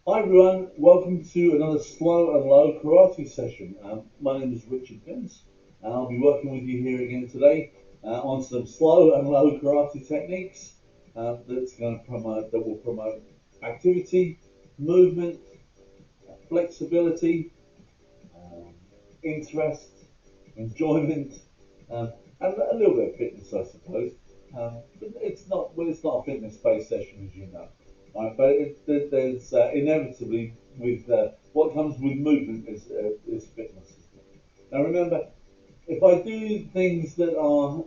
Hi everyone, welcome to another slow and low karate session. My name is Richard Pins and I'll be working with you here again today on some slow and low karate techniques that will promote activity, movement, flexibility, um, interest, enjoyment, um, and a little bit of fitness, I suppose. But it's not a fitness-based session, as you know. Right, but there's inevitably with what comes with movement is fitness. Now remember, if I do things that are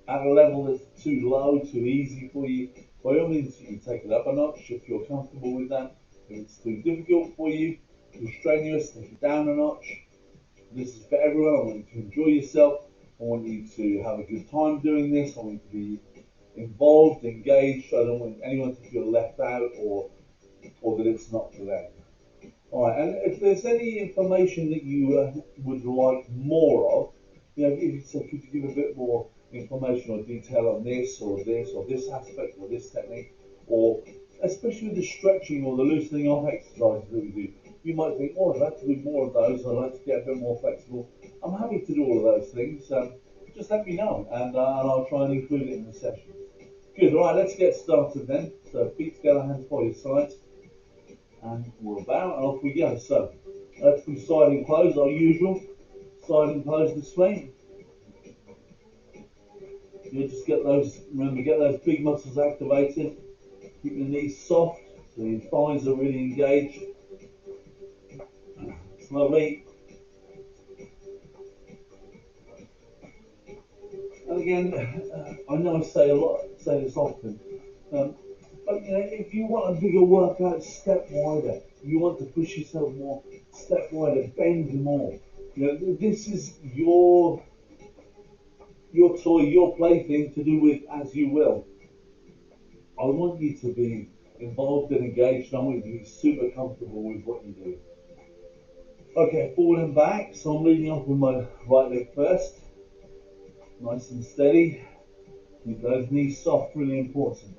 at a level that's too low, too easy for you, by all means you can take it up a notch if you're comfortable with that. If it's too difficult for you, too strenuous, take it down a notch. This is for everyone. I want you to enjoy yourself. I want you to have a good time doing this. I want you to be involved, engaged. I don't want anyone to feel left out or that it's not for them. All right, and if there's any information that you would like more of, so could you give a bit more information or detail on this aspect or this technique, or especially the stretching or the loosening off exercises that we do. You might think, oh, I'd like to do more of those. I'd like to get a bit more flexible. I'm happy to do all of those things. Just let me know, and I'll try and include it in the session. Good. All right, let's get started then. So feet together, hands by your sides, and we're about, and off we go. So let's do sliding pose, our usual sliding pose this way. You just get those. Remember, get those big muscles activated. Keep your knees soft, so your thighs are really engaged. It's lovely. And again, I know I say this often, um, but if you want a bigger workout, step wider. You want to push yourself more, step wider, bend more. This is your toy, your plaything to do with as you will. I want you to be involved and engaged. I want you to be super comfortable with what you do. Okay, forward and back. So I'm leading off with my right leg first. Nice and steady. Keep those knees soft, really important.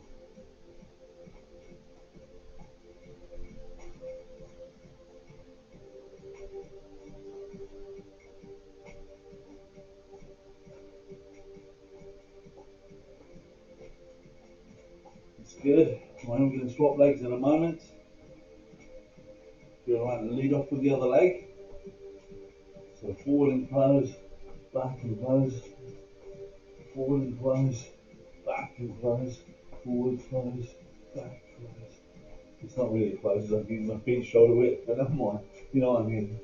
It's good. I'm going to swap legs in a moment. Feel right and lead off with the other leg. So forward and close, back and close, forward and close, back and close, forward, close, back, close. It's not really close, I'm using my feet shoulder width, but never mind. You know what I mean.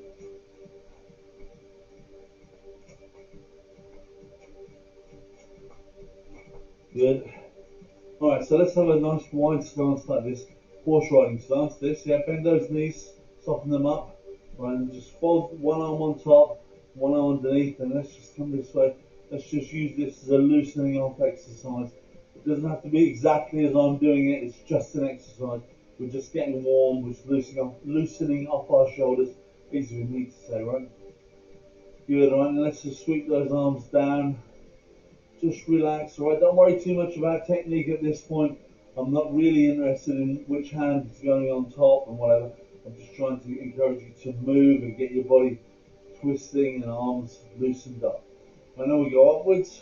Good. Alright, so let's have a nice wide stance like this. Horse riding stance, this. Yeah, bend those knees, soften them up. Right, and just fold one arm on top, one arm underneath, and let's just come this way. Let's just use this as a loosening off exercise. It doesn't have to be exactly as I'm doing it, it's just an exercise. We're just getting warm, we're just loosening off our shoulders. Easy for me to say, right? Good, right, and let's just sweep those arms down. Just relax, alright? Don't worry too much about technique at this point. I'm not really interested in which hand is going on top and whatever. I'm just trying to encourage you to move and get your body twisting and arms loosened up. I know we go upwards.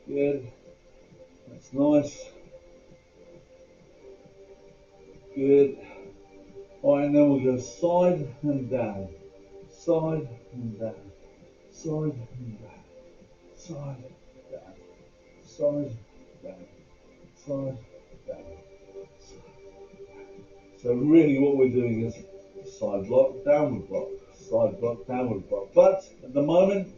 Good. That's nice. Good. Alright, and then we'll go side and down. Side and down. Side and down. Side, down. Side, down. Side, down. So really what we're doing is side block, downward block, side block, downward block. But at the moment,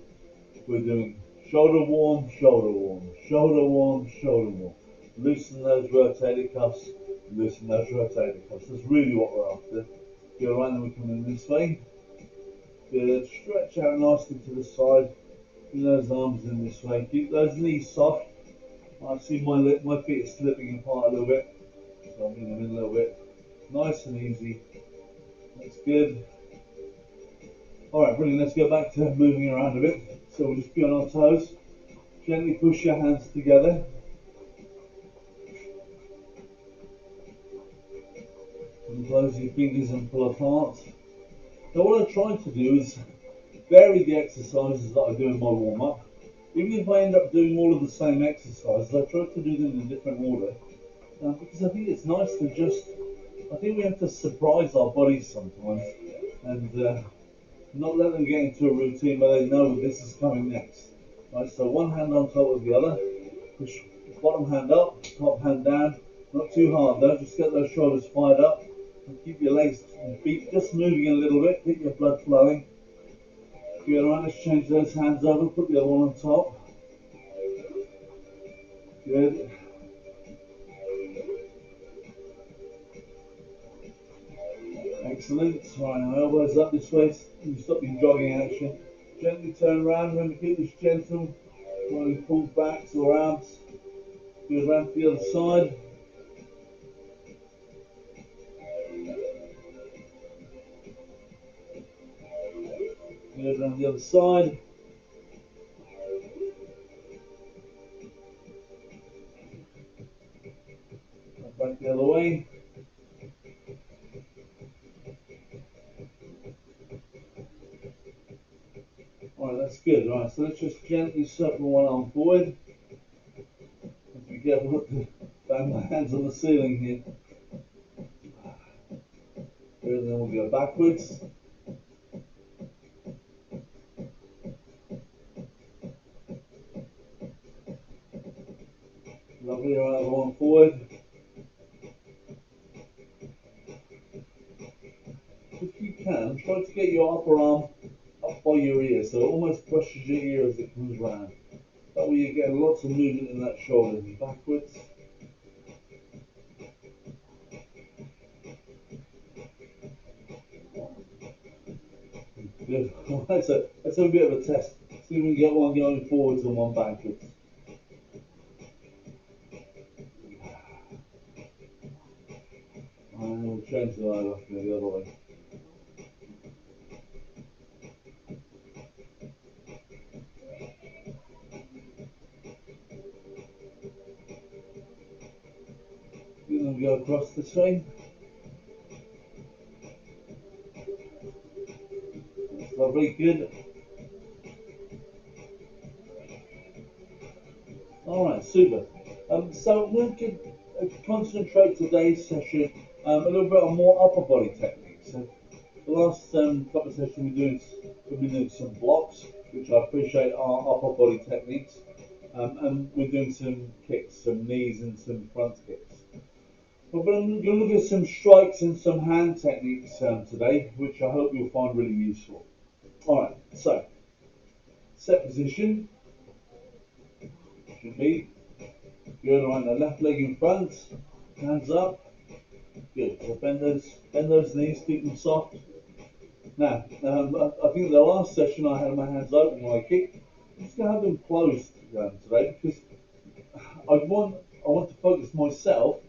we're doing shoulder warm, shoulder warm, shoulder warm, shoulder warm. Loosen those rotator cuffs, loosen those rotator cuffs. That's really what we're after. Go right, then we come in this way. Good, stretch out nicely to the side. Bring those arms in this way. Keep those knees soft. I see my feet are slipping apart a little bit, so I'm in them in a little bit. Nice and easy. That's good. Alright, brilliant. Let's go back to moving around a bit. So we'll just be on our toes. Gently push your hands together. close your fingers and pull apart. Now what I try to do is vary the exercises that I do in my warm-up. Even if I end up doing all of the same exercises, I try to do them in a different order. Because I think it's nice to I think we have to surprise our bodies sometimes and not let them get into a routine where they know this is coming next. Right, so one hand on top of the other, push bottom hand up, top hand down, not too hard though, just get those shoulders fired up and keep your legs and feet just moving a little bit, keep your blood flowing. Good, alright, let's change those hands over, put the other one on top. Good. Excellent. Right, now elbows up this way, you stop your jogging action. Gently turn around, remember keep this gentle, while you pull backs or arms. Good, around to the other side. Good, around the other side. Back the other way. Alright, that's good. Right, so let's just gently circle one arm forward. Be careful not to bang my hands on the ceiling here. Good, and then we'll go backwards. Lovely, alright, other one forward. If you can, try to get your upper arm up by your ear, so it almost brushes your ear as it comes round. That way you're getting lots of movement in that shoulder and backwards. Good. Alright, so let's have a bit of a test. See if we can get one going forwards and one backwards. And we'll change the eye off the other way. Then we go across this way. That's lovely, good. Alright, super. So we can concentrate today's session a little bit on more upper body techniques. So the last couple of sessions we've been doing some blocks, which I appreciate are upper body techniques. And we're doing some kicks, some knees and some front kicks. But I'm going to look at some strikes and some hand techniques today, which I hope you'll find really useful. Alright, so set position should be good. Alright, the left leg in front, hands up. Good. So bend those knees, keep them soft. Now, I think the last session I had my hands open when I kicked. I'm just going to have them closed today because I want to focus myself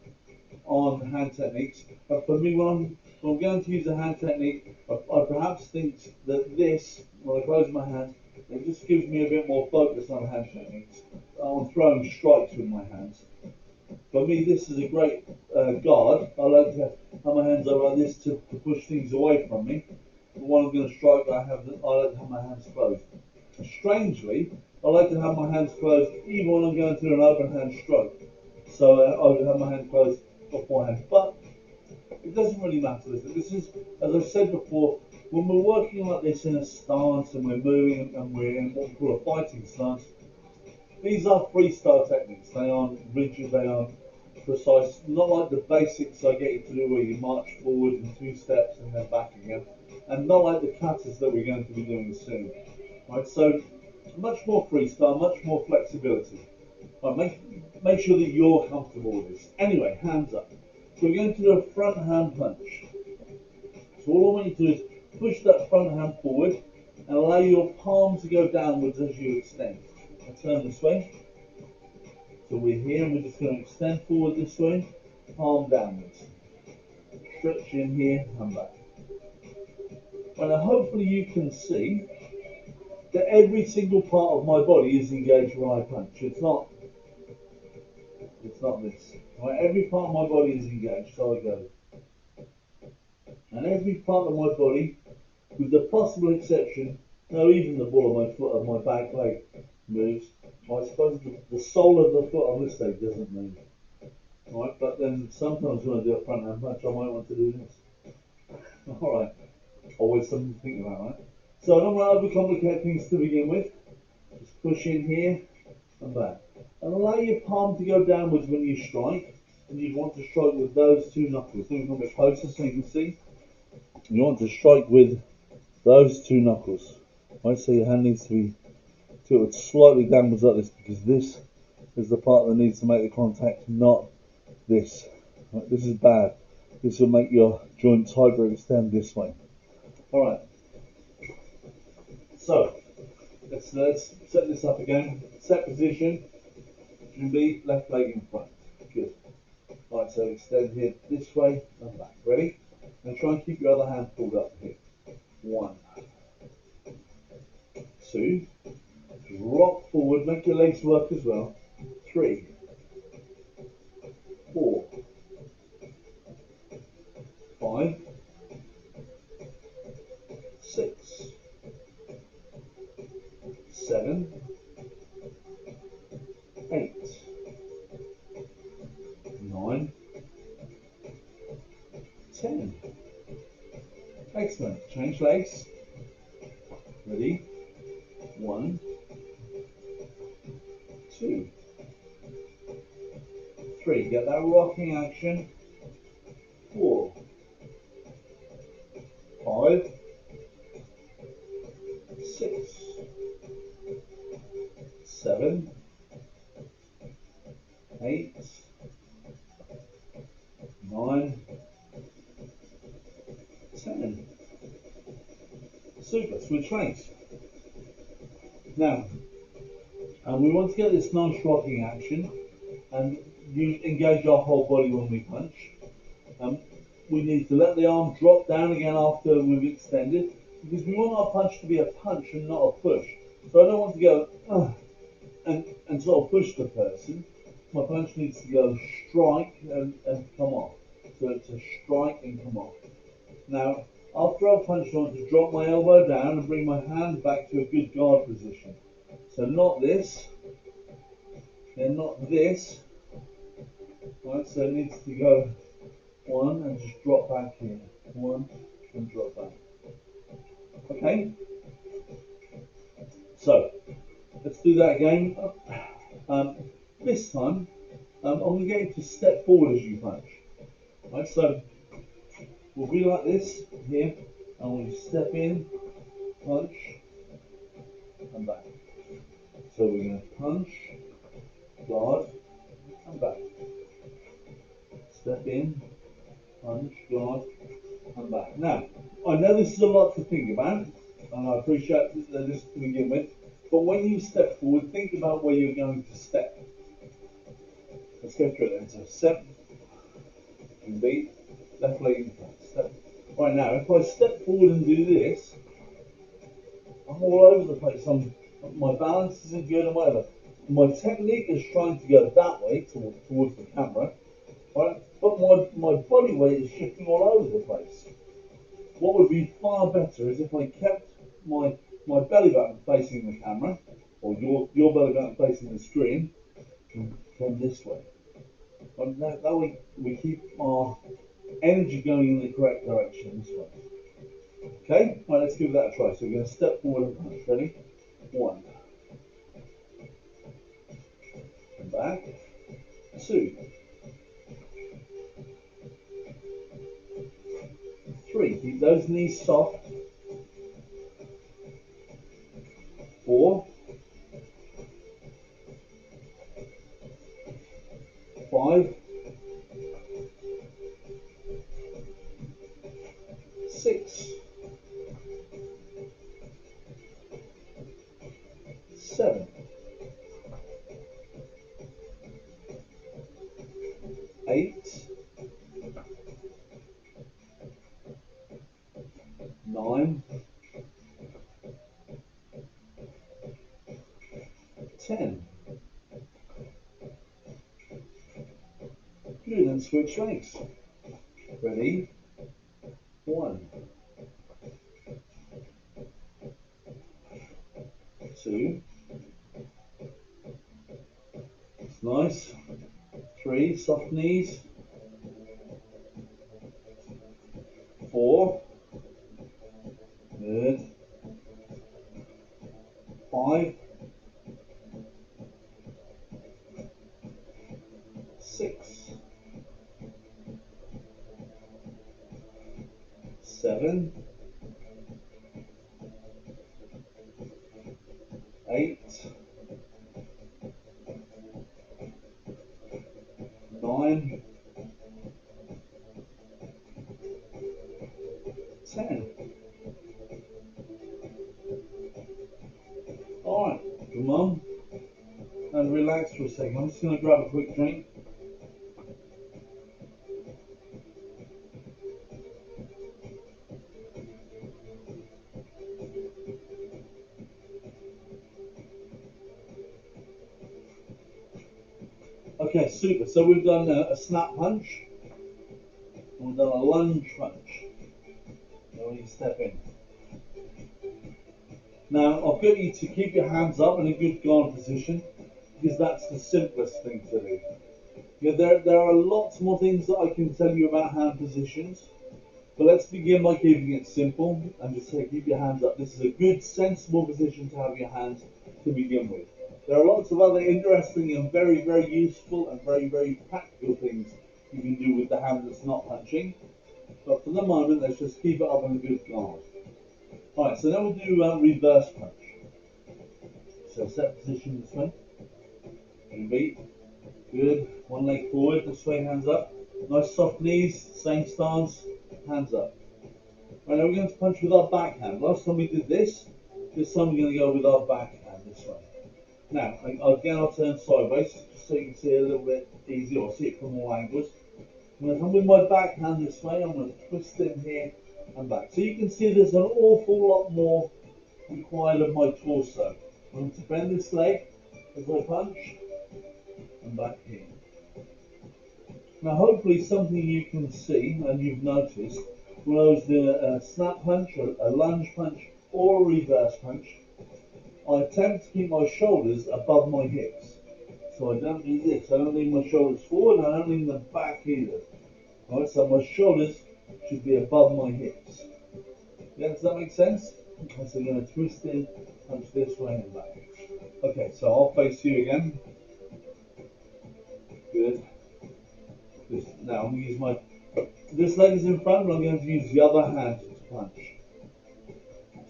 on hand techniques. But for me, when I'm going to use a hand technique, I perhaps think that this, when I close my hands, it just gives me a bit more focus on hand techniques, on throwing strikes with my hands. For me, this is a great guard. I like to have my hands up like this to push things away from me. But when I'm going to strike, I like to have my hands closed. Strangely, I like to have my hands closed even when I'm going to do an open hand stroke. So I would have my hand closed beforehand. But it doesn't really matter. This is, as I said before, when we're working like this in a stance and we're moving and we're in what we call a fighting stance, these are freestyle techniques. They aren't rigid, they aren't precise. Not like the basics I get you to do where you march forward in 2 steps and then back again. And not like the katas that we're going to be doing soon. Right, so much more freestyle, much more flexibility. Right, make sure that you're comfortable with this. Anyway, hands up. So we're going to do a front hand punch. So all I want you to do is push that front hand forward and allow your palm to go downwards as you extend. I turn this way. So we're here and we're just going to extend forward this way, palm downwards. Stretch in here and back. And now hopefully you can see that every single part of my body is engaged when I punch. It's not this. Right? Every part of my body is engaged. So I go And every part of my body, with the possible exception, no, even the ball of my foot and my back leg moves. I suppose the sole of the foot on this leg doesn't move. Right, but then sometimes when I do a front hand punch, I might want to do this. Alright, always something to think about, right? So I don't want to overcomplicate things to begin with. Just push in here and back. And allow your palm to go downwards when you strike. And you want to strike with those two knuckles. Let me come a bit closer so you can see. You want to strike with those two knuckles. Right, so your hand needs to be tilted slightly downwards like this, because this is the part that needs to make the contact, not this. Right, this is bad. This will make your joints hyperextend this way. Alright, so let's set this up again. Set position, should be left leg in front. Good. Right, so extend here this way and back. Ready? And try and keep your other hand pulled up here. 1, 2, rock forward, make your legs work as well. 3, 4, 5, 6, 7, 8, 9, 10. Excellent. Change legs. Ready? 1, 2, 3. Get that rocking action. 4, 5, 6, 7, 8, 9, 10. Super. Switch legs. Now, we want to get this nice rocking action, and you engage our whole body when we punch. We need to let the arm drop down again after we've extended, because we want our punch to be a punch and not a push. So I don't want to go and sort of push the person. My punch needs to go strike and come off. So it's a strike and come off. Now, after I punch, I want to drop my elbow down and bring my hand back to a good guard position. So not this, and not this. Right, so it needs to go 1 and just drop back here. 1 and drop back. Okay? So, let's do that again. This time, I'm going to get you to step forward as you punch. Right, so we'll be like this here, and we'll step in, punch, and back. So we're going to punch, guard, and back. Step in, punch, guard, and back. Now, I know this is a lot to think about, and I appreciate this to begin with, but when you step forward, think about where you're going to step. Let's go through it then. So step, and beat, left leg in front, step. Right, now, if I step forward and do this, I'm all over the place. My balance isn't good and whatever. My technique is trying to go that way towards the camera, right? But my body weight is shifting all over the place. What would be far better is if I kept my belly button facing the camera, or your belly button facing the screen, from this way. And that way we keep our energy going in the correct direction this way. Okay? Right, let's give that a try. So we're going to step forward and punch. Ready? 1. And back. 2. 3. Keep those knees soft. 4. 5. 6. 7. 8. 9. 10. Good, and switch legs. Ready? 1. 2. It's nice. 3, soft knees. 4. Good. 5. 6. 7. 8. 9. 10. Alright, come on. And relax for a second. I'm just going to grab a quick drink. Okay, super. So we've done a snap punch. And we've done a lunge punch. So you step in. Now, I've got you to keep your hands up in a good guard position because that's the simplest thing to do. Yeah, there are lots more things that I can tell you about hand positions, but let's begin by keeping it simple and just say keep your hands up. This is a good, sensible position to have your hands to begin with. There are lots of other interesting and very, very useful and very, very practical things you can do with the hand that's not punching, but for the moment, let's just keep it up in a good guard. Alright, so now we'll do reverse punch. So set position this way. Beat. Good. One leg forward, this way, hands up. Nice soft knees, same stance, hands up. Right, now we're going to punch with our backhand. Last time we did this time we're going to go with our backhand this way. Now, again I'll turn sideways, just so you can see it a little bit easier, or see it from all angles. I'm going to come with my backhand this way, I'm going to twist in here and back. So you can see there's an awful lot more required of my torso. I'm going to bend this leg as I punch and back here. Now hopefully something you can see and you've noticed when I was doing a snap punch, a lunge punch or a reverse punch, I attempt to keep my shoulders above my hips. So I don't do this, I don't lean my shoulders forward, I don't lean them back either. Alright, so my shoulders should be above my hips. Yeah, does that make sense? Okay, so you're going to twist in, punch this way and back. Okay, so I'll face you again. Good. Now I'm going to use this leg is in front, but I'm going to use the other hand to punch.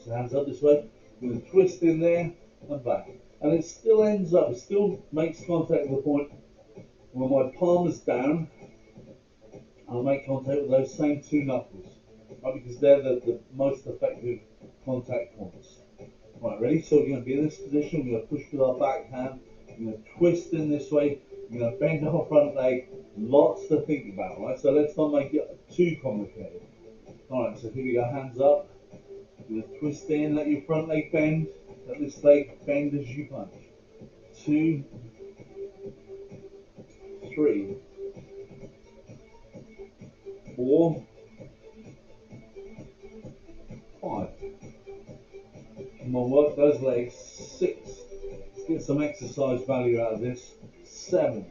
So hands up this way. I'm going to twist in there and back. And it still ends up, it still makes contact with the point where my palm is down. I'll make contact with those same two knuckles. Right, because they're the most effective contact points. Right, ready? So we're going to be in this position. We're going to push with our back hand. We're going to twist in this way. We're going to bend our front leg. Lots to think about, right? So let's not make it too complicated. Alright, so here we go. Hands up. We're going to twist in. Let your front leg bend. Let this leg bend as you punch. 2, 3, 4, 5. Come on, work those legs. 6. Let's get some exercise value out of this. 7.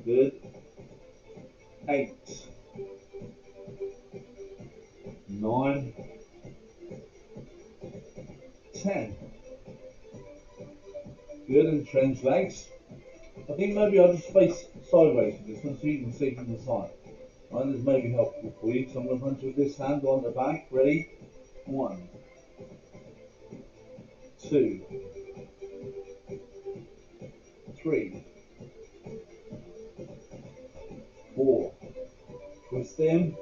Good. 8. 9. 10. Good, and change legs. I think maybe I'll just face sideways with this one so you can see from the side. Right, this may be helpful for you. So I'm going to punch with this hand on the back. Ready? 1, 2, 3, 4. Twist in.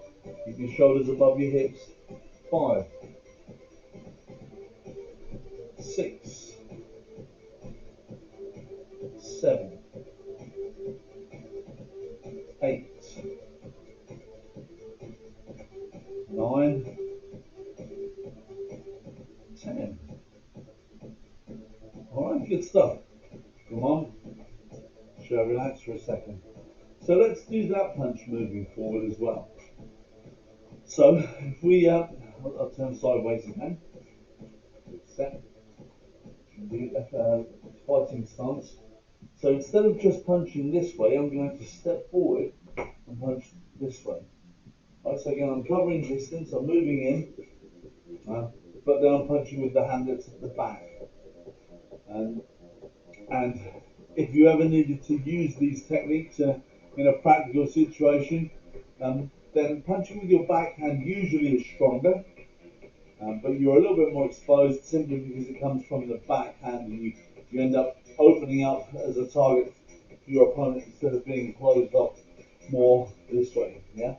Keep your shoulders above your hips. 5, 6, 7, 8, 9, 10. Alright, good stuff. Come on. Should I relax for a second? So let's do that punch moving forward as well. So if we, I'll turn sideways again. Good set. Good. fighting stance. So instead of just punching this way, I'm going to step forward and punch this way. Right, so again, I'm covering distance, I'm moving in, but then I'm punching with the hand that's at the back. And if you ever needed to use these techniques in a practical situation, then punching with your backhand usually is stronger, but you're a little bit more exposed simply because it comes from the backhand and you end up opening up as a target for your opponent instead of being closed off more this way. Yeah?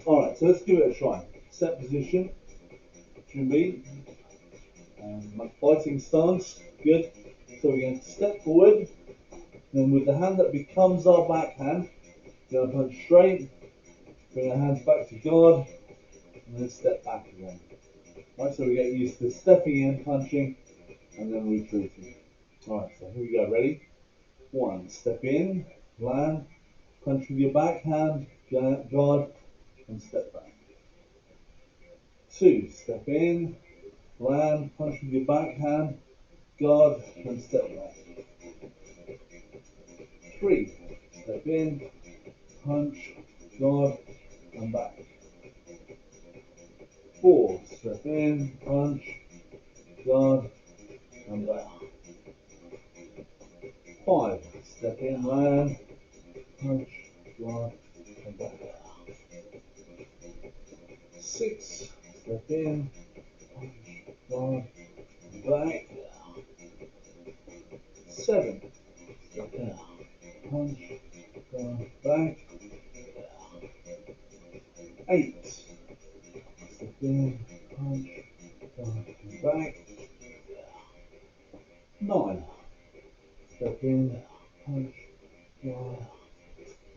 Alright, so let's give it a try. Set position, Jimmy, my fighting stance, good. So we're going to step forward, then with the hand that becomes our backhand, we're going to punch straight, bring our hands back to guard, and then step back again. Right, so we get used to stepping in, punching, and then retreating. Alright, so here we go, ready? 1, step in, land, punch with your backhand, guard, and step back. 2, step in, land, punch with your backhand, guard, and step back. 3, step in, punch, guard, and back. 4, step in, punch, guard, and back. 5, step in, land, punch, guard, and back. 6, step in, punch, guard, and back. 7, step in, punch, guard, back. 8, step in, punch, guard, and back. 9, step in, punch, guard,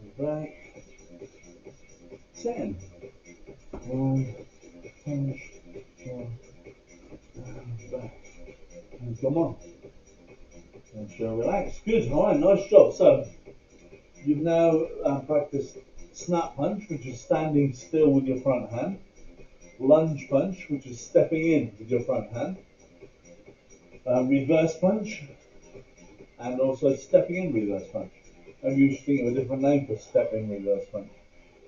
and back. 10, land, punch, guard, and back. And come on. And so relax. Good. All right. Nice job. So you've now practiced snap punch, which is standing still with your front hand. Lunge punch, which is stepping in with your front hand. Reverse punch, and also stepping in reverse punch. Maybe you should think of a different name for stepping reverse punch.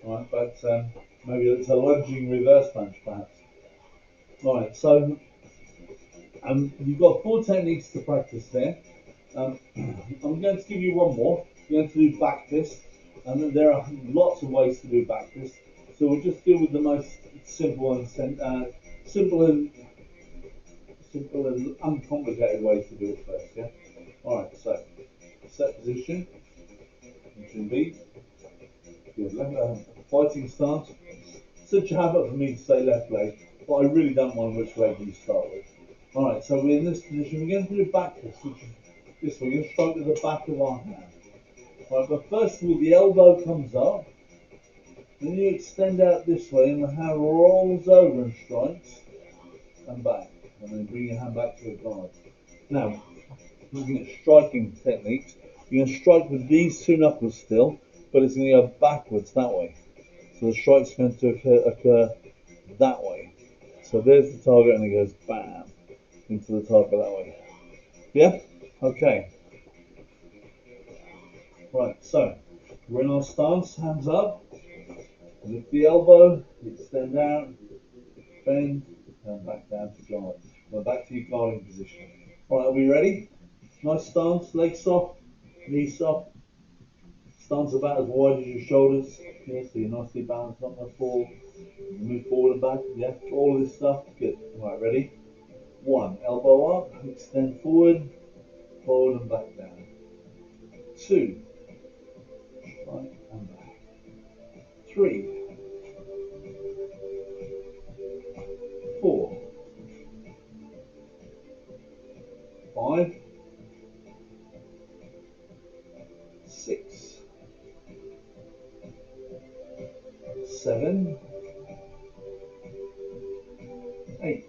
All right, but maybe it's a lunging reverse punch, perhaps. All right. So you've got 4 techniques to practice there. I'm going to give you one more. You're going to do back fist, and then there are lots of ways to do back fist. So we'll just deal with the most simple and uncomplicated ways to do it first. Yeah. All right. So set position. Position B. Good. Fighting stance. Such a habit for me to say left leg, but I really don't mind which leg you start with. All right. So we're in this position. We're going to do back fist, which is this way. We're going to strike with the back of our hand. Right, but first of all, the elbow comes up, then you extend out this way, and the hand rolls over and strikes, and back, and then bring your hand back to the guard. Now, looking at striking techniques, you're going to strike with these 2 knuckles still, but it's going to go backwards that way. So the strike's going to occur that way. So there's the target, and it goes bam into the target that way. Yeah? Okay. Right, so we're in our stance, hands up, lift the elbow, extend out, bend, and back down to guard. Well, back to your guarding position. Alright, are we ready? Nice stance, legs soft, knees soft, stance about as wide as your shoulders. Yeah, so you're nicely balanced on the floor. Move forward and back, yeah, all of this stuff. Good. Alright, ready? 1, elbow up, extend forward, forward and back down. 2, right and back. 3, 4, 5, 6, 7, 8,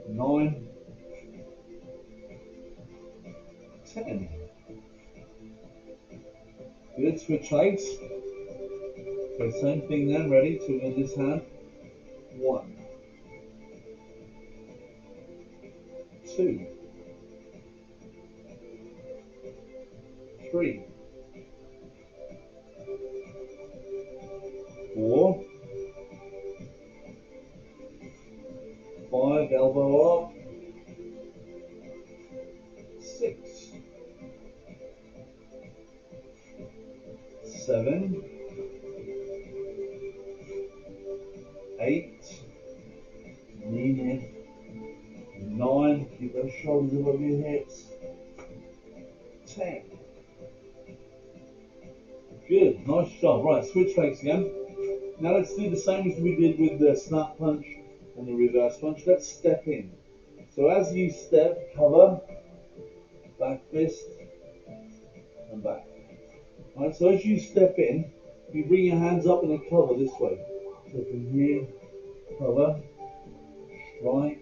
9, 10. Good, switch legs. So same thing then, ready? So in this hand, 1, 2, 3, 4, 5, elbow up, 6, 7, 8, lean in, 9, keep those shoulders above your hips, 10. Good, nice job. Right, switch legs again. Now let's do the same as we did with the snap punch and the reverse punch. Let's step in. So as you step, cover, back fist, and back. Right, so as you step in, you bring your hands up and then cover this way. So from here, cover, strike,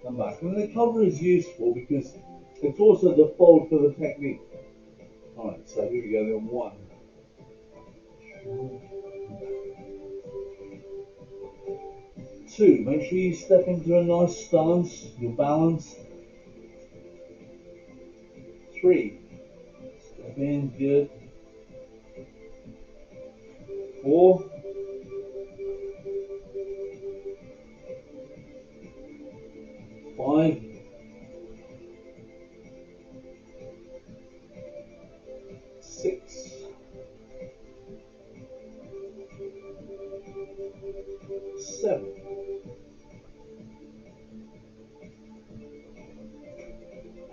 and back. And the cover is useful because it's also the fold for the technique. Alright, so here we go then. 1, 2, make sure you step into a nice stance, you're balanced. 3, step in, good. 4, 5, 6, 7,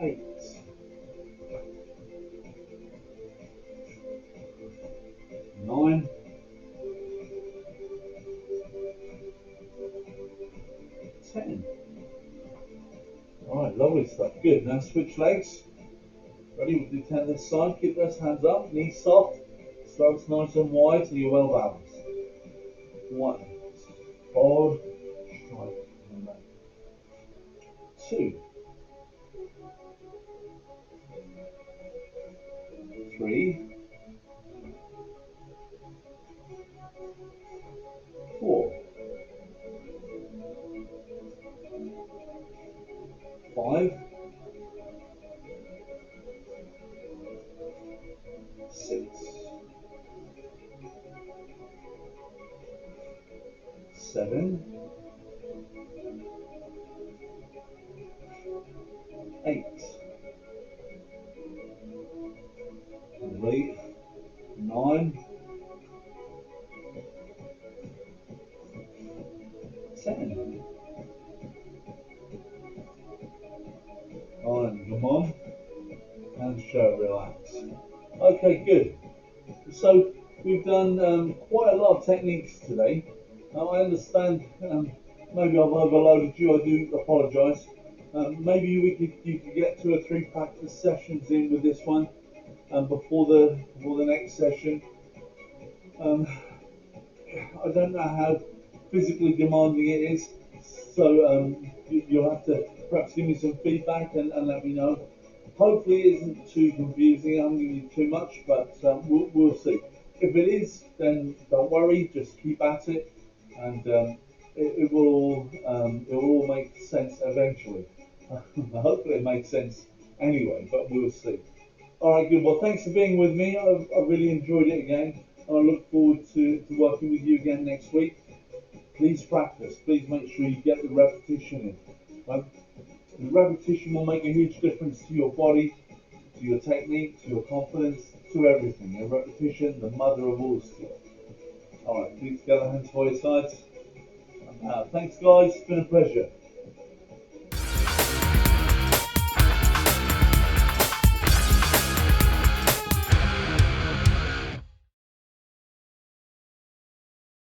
8, 9, 10. Alright, lovely stuff. Good. Now switch legs. Ready? We'll do 10 this side. Keep those hands up, knees soft, stance nice and wide so you're well balanced. 1, forward, strike, and back. 2, 3, 4, 5, 6, 7, 8, 9, 10. Alright, come on. And show, relax. Okay, good. So we've done quite a lot of techniques today. I understand maybe I've overloaded you. I do apologise. Maybe you could get 2 or 3 practice sessions in with this one before the next session. I don't know how physically demanding it is, so you'll have to perhaps give me some feedback and let me know. Hopefully it isn't too confusing, I haven't given you too much, but we'll see. If it is, then don't worry, just keep at it, and it will all make sense eventually. Hopefully it makes sense anyway, but we'll see. Alright, good. Well, thanks for being with me. I really enjoyed it again. I look forward to working with you again next week. Please practice. Please make sure you get the repetition in. Right? The repetition will make a huge difference to your body, to your technique, to your confidence, to everything. Your repetition, the mother of all skills. Alright, please together, hands by your sides. Thanks guys, it's been a pleasure.